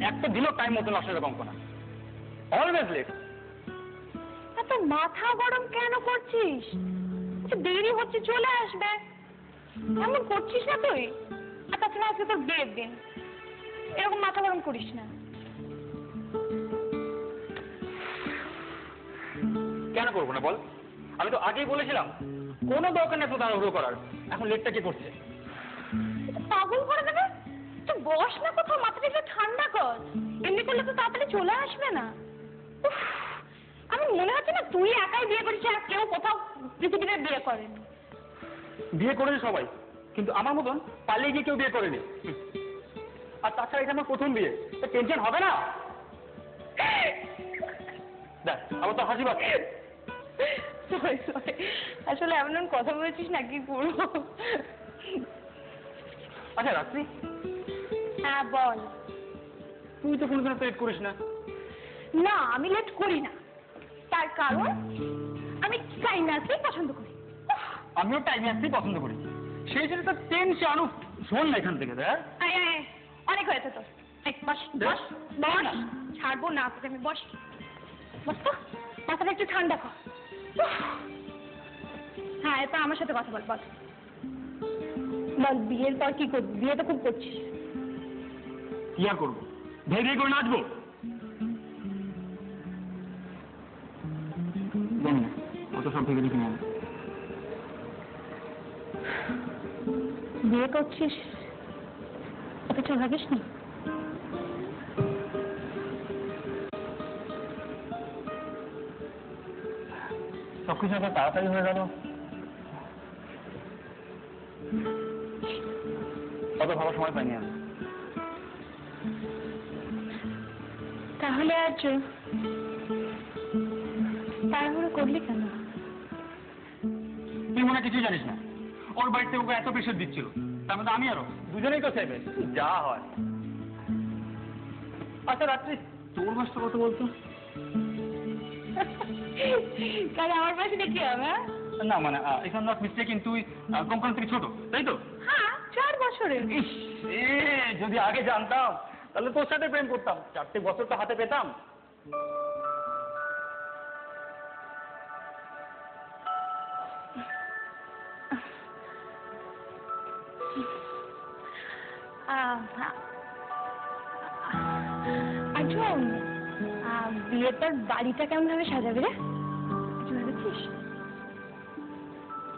একটা দিনও টাইম মতো আসলে কঙ্কনা, অলওয়েজ লেট। এত মাথা গরম কেন করছিস? দেরি হচ্ছে, চলে আসবে। এমন করছিস না তুই। আর তাছাড়া আজকে তোর বিয়ের দিন, এরকম মাথা গরম করিস না। কেন করবো না বল? আমি তো আগেই বলেছিলাম কোনো দরকার নেই এত তাড়াহুড়ো করার। এখন লেটটা কে করছে? পাগল করে দেবে। তুই বস না কোথাও, মাথাটা একটু ঠান্ডা কর। এমনি করলে তো তাড়াতাড়ি চলে আসবে না। আমি মনে হচ্ছে না তুই একাই বিয়ে করেছিস, আর কেউ কোথাও পৃথিবীতে বিয়ে করেনি। বিয়ে করেছে সবাই, কিন্তু আমার মতন পালিয়ে গিয়ে কেউ বিয়ে করেনি। আর তাছাড়া এটা আমার প্রথম বিয়ে, তো টেনশন হবে না। দেখ আমার তো হাসি পাচ্ছে। আসলে এমন এমন কথা বলেছিস না, কি করবো। আচ্ছা রাত্রি, হ্যাঁ বল। তুই তো কোনোদিন লেট করিস না। না, আমি লেট করি না। তার কারণ আমি টাইমে আসতেই পছন্দ করি। আমিও টাইমে আসতেই পছন্দ করি। সেই জন্য তো টেনশন। শোন না এখান থেকে, দেখ অনেক হয়েছে তোর। বস বস বস, ছাড়বো না তোকে আমি। বস বস তো, মাথাটা একটু ঠান্ডা কর। হ্যাঁ, এরপর আমার সাথে কথা বল। বল বল, বিয়ের পর কি করবি? বিয়ে তো খুব করছিস। কি আর করবো, ধেয়ে ধেয়ে করে নাচবো। জানি না, অত সব ভেবে দেখি না। বিয়ে করছিস অথচ ভাবিস নি? সবকিছু এত তাড়াতাড়ি হয়ে গেল, অত ভাবার সময় পাইনি আমি। তাহলে আজ তাড়াহুড়ো করলি কেন? তুই মনে কিছুই জানিস না। ওর বাড়িতে ওকে এত প্রেশার দিচ্ছিল, তার মধ্যে আমি আরো দুজনেই তো চাইবে যা হয়। আচ্ছা রাত্রি, তোর বয়সটা কত বলতো? তাহলে আমার পাশে দেখি হবে। না মানে এখানে নট মিস্টেকিং, তুই কঙ্কন থেকে ছোট, তাই তো? হ্যাঁ, 4 বছরের। যদি আগে জানতাম তাহলে তোর সাথে প্রেম করতাম, 4টে বছর তো হাতে পেতাম। আচ্ছা, বিয়েটার বাড়িটা কেমন ভাবে সাজাবি রে? কিছু ভেবেছিস?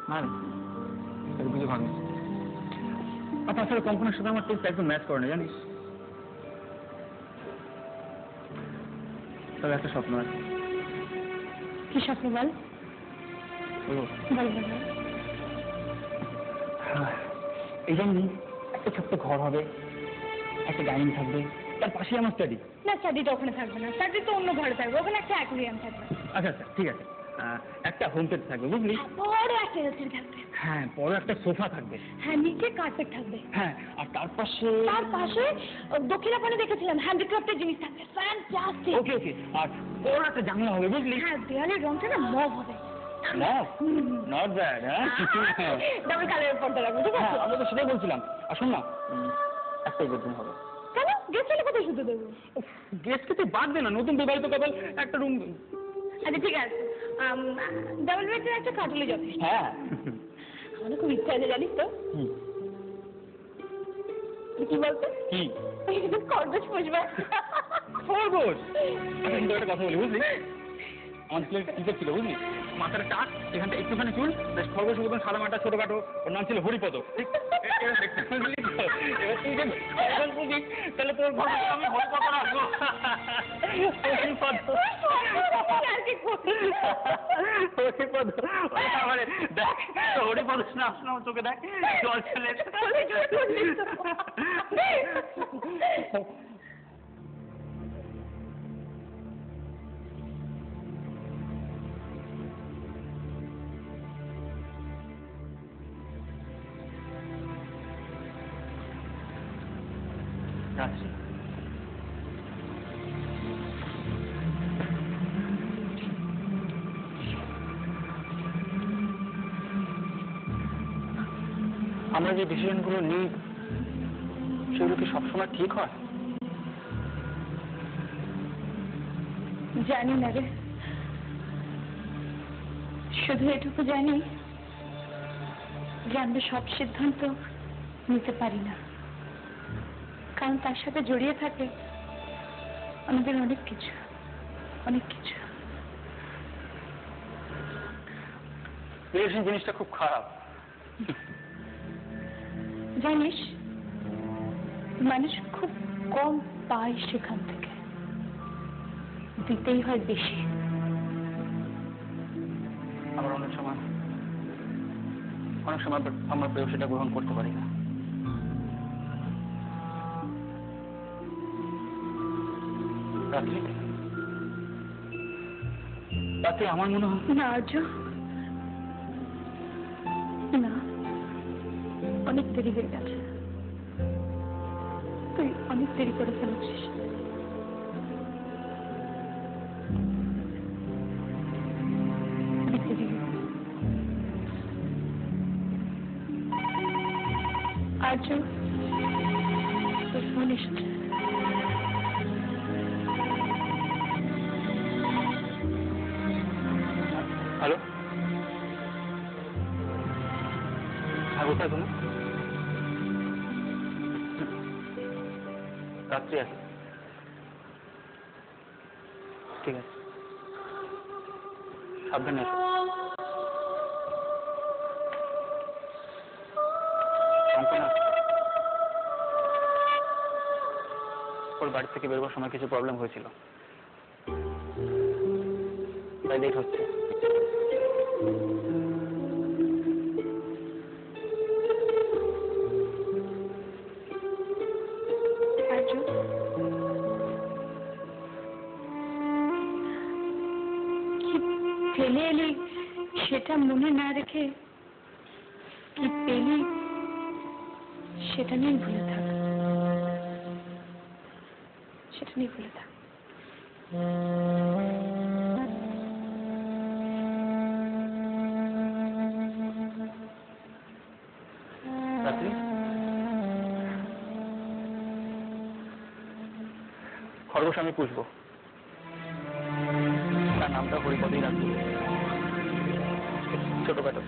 না রে, কিছু ভাবনি। আচ্ছা আসলে কঙ্কনের সাথে আমার টেস্ট একদম ম্যাচ করে না, জানিস? তবে একটা স্বপ্ন আছে। কি স্বপ্ন বল? এই জন্যই একটা ছোট্ট ঘর হবে, একটা ডাইনিং থাকবে, তার পাশেই আমার স্টাডি। না, স্টাডিটা ওখানে থাকবে না। স্টাডি তো অন্য ঘরে থাকবে। ওখানে একটা অ্যাকোয়ারিয়াম থাকবে। আচ্ছা আচ্ছা ঠিক আছে, একটা হোম থিয়েটার থাকবে, বুঝলি? বড় একটা এলসিডি থাকবে। হ্যাঁ, বড় একটা সোফা থাকবে। হ্যাঁ, নিচে কার্পেট থাকবে। হ্যাঁ, আর তার পাশে দক্ষিণাপনে দেখেছিলাম হ্যান্ডিক্রাফটের জিনিস থাকবে। ফ্যান্টাস্টিক। ওকে ওকে, আর বড় একটা জানলা হবে, বুঝলি? হ্যাঁ, দেয়ালের রংটা না মভ হবে। Not bad. হ্যাঁ, ডাবল কালারের পর্দা রাখবো, ঠিক আছে? আমি তো সেটাই বলছিলাম। আর শোন না, একটাই বেডরুম হবে। কেন? গেস্ট এলে কোথায় শুতে দেবো? গেস্টকে তুই বাদ দে না, নতুন বিবাহিত কাপল একটা রুম। আচ্ছা ঠিক আছে, ডাবল বেডের একটা খাটলে যথেষ্ট। হ্যাঁ, আমার খুব ইচ্ছা আছে, জানিস তো? কি বলতো? কি? খরগোশ পুষবে। খরগোশ? আচ্ছা কিন্তু একটা কথা বলি, বুঝলি? আমার ছেলে টিচার ছিল, বুঝলি? মাথার টাক, এখানটা একটুখানি চুল, বেশ খরগোশ মতন সাদা মাটা ছোটখাটো। ওর নাম ছিল হরিপদ। ঠিক বুঝলি তো? এবার তুই যে খরগোশ বুঝিস, তাহলে তোর ঘরে আমি হরিপদ রাখবো। হরিপদ হরিপদ আমারে দেখ, হরিপদ নাম শোনা চোখে দেখ, জল ছেলে। রাত্রি, আমরা যে ডিসিশনগুলো নিই সেগুলো কি সবসময় ঠিক হয়? জানি না রে, শুধু এটুকু জানি যে আমরা সব সিদ্ধান্ত নিতে পারি না, কারণ তার সাথে জড়িয়ে থাকে আমাদের অনেক কিছু, অনেক কিছু। রিলেশন জিনিসটা খুব খারাপ। জানিস, মানুষ খুব কম পায় সেখান থেকে, দিতেই হয় বেশি। আবার অনেক সময় আমরা পেয়েও সেটা গ্রহণ করতে পারি না। রাত্রি আমার মনে হয় না আর্য, না, অনেক দেরি হয়ে গেছে, তুই অনেক দেরি করে ফেলেছিস। অনেক দেরি হয়ে গেছে। আর্য, তোর ফোন এসেছে। হ্যালো, হ্যাঁ, কোথায় তুমি? রাত্রি আছে, ঠিক আছে, সাবধানে এসো। কঙ্কনা, ওর বাড়ি থেকে বেরোবার সময় কিছু প্রবলেম হয়েছিল, তাই লেট হচ্ছে। আর্য, কি ফেলে এলি সেটা মনে না রেখে কি পেলি সেটা নিয়ে ভুলে থাক, সেটা নিয়ে ভুলে থাক। রাত্রি, খরগোশ আমি পুষবো, তার নামটা হরিপদেই রাখবো, ছোটখাটো।